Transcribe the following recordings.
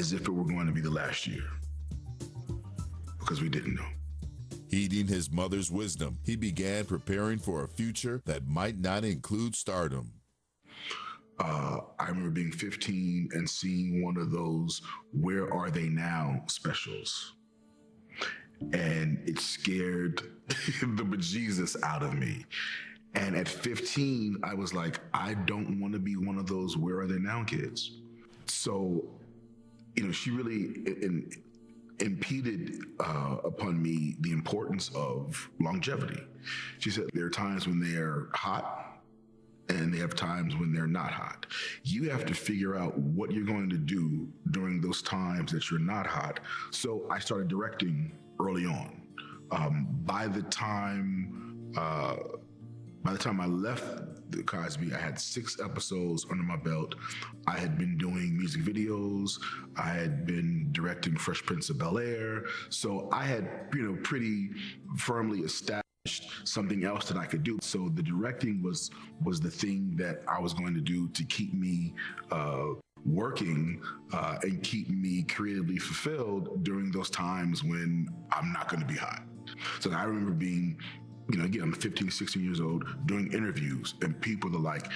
as if it were going to be the last year, because we didn't know. Heeding his mother's wisdom, he began preparing for a future that might not include stardom. I remember being 15 and seeing one of those "Where Are They Now" specials. And it scared the bejesus out of me. And at 15, I was like, I don't want to be one of those "Where Are They Now" kids. So, she really impeded upon me the importance of longevity. She said, there are times when they're hot and they have times when they're not hot. You have to figure out what you're going to do during those times that you're not hot. So I started directing early on. By the time I left the Cosby, I had 6 episodes under my belt. I had been doing music videos. I had been directing Fresh Prince of Bel-Air. So I had, pretty firmly established something else that I could do. So the directing was the thing that I was going to do to keep me working and keep me creatively fulfilled during those times when I'm not going to be hot. So I remember being, again, I'm 15, 16 years old, doing interviews, and people are like,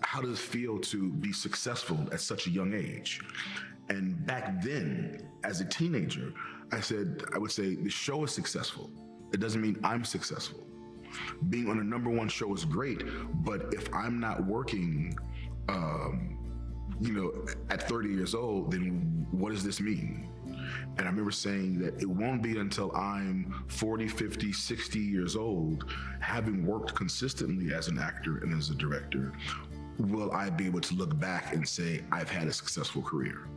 how does it feel to be successful at such a young age? And back then, as a teenager, I would say the show is successful. It doesn't mean I'm successful. Being on a #1 show is great, but if I'm not working, at 30 years old, then what does this mean? And I remember saying that it won't be until I'm 40, 50, 60 years old, having worked consistently as an actor and as a director, will I be able to look back and say, I've had a successful career.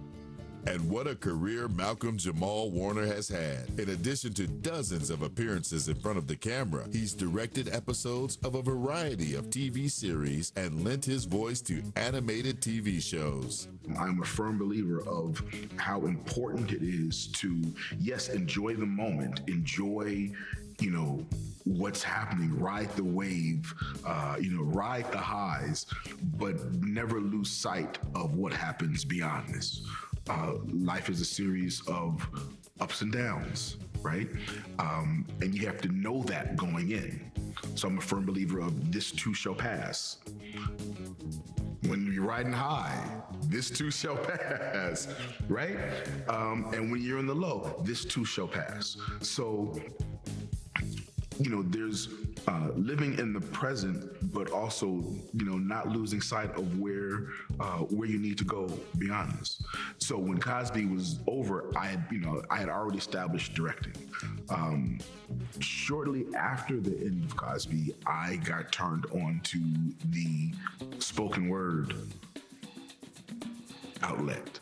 And what a career Malcolm-Jamal Warner has had. In addition to dozens of appearances in front of the camera, he's directed episodes of a variety of TV series and lent his voice to animated TV shows. I'm a firm believer of how important it is to, yes, enjoy the moment, enjoy, what's happening, ride the wave, ride the highs, but never lose sight of what happens beyond this. Life is a series of ups and downs, right? And you have to know that going in. So I'm a firm believer of this too shall pass. When you're riding high, this too shall pass, right? And when you're in the low, this too shall pass. So, there's living in the present, but also, not losing sight of where you need to go beyond this. So when Cosby was over, I had already established directing. Shortly after the end of Cosby, I got turned on to the spoken word outlet.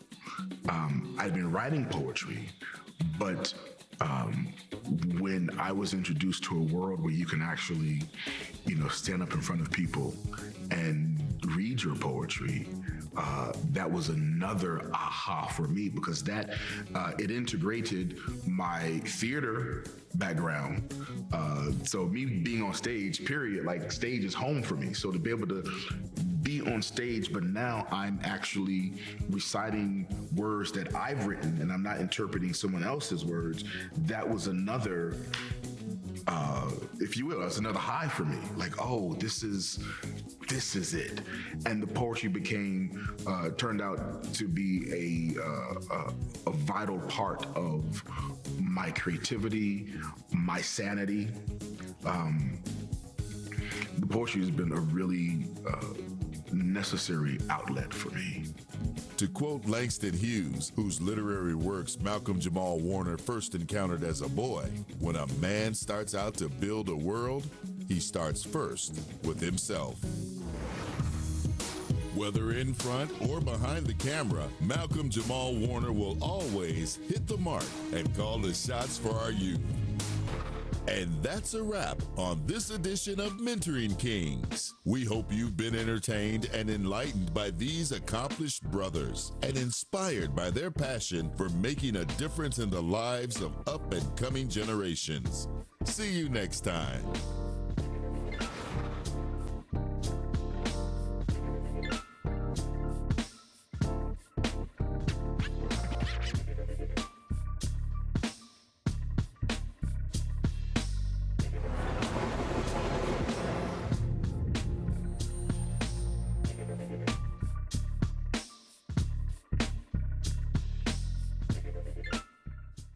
I'd been writing poetry, but when I was introduced to a world where you can actually, stand up in front of people and read your poetry, that was another aha for me, because that it integrated my theater background. So me being on stage, period, like stage is home for me. So to be able to be on stage, but now I'm actually reciting words that I've written and I'm not interpreting someone else's words, that was another, if you will, that's another high for me. Like, oh, this is it. And the poetry turned out to be a vital part of my creativity, my sanity. The poetry has been a really necessary outlet for me. To quote Langston Hughes, whose literary works Malcolm-Jamal Warner first encountered as a boy, when a man starts out to build a world, he starts first with himself. Whether in front or behind the camera, Malcolm-Jamal Warner will always hit the mark and call the shots for our youth. And that's a wrap on this edition of Mentoring Kings. We hope you've been entertained and enlightened by these accomplished brothers and inspired by their passion for making a difference in the lives of up-and-coming generations. See you next time.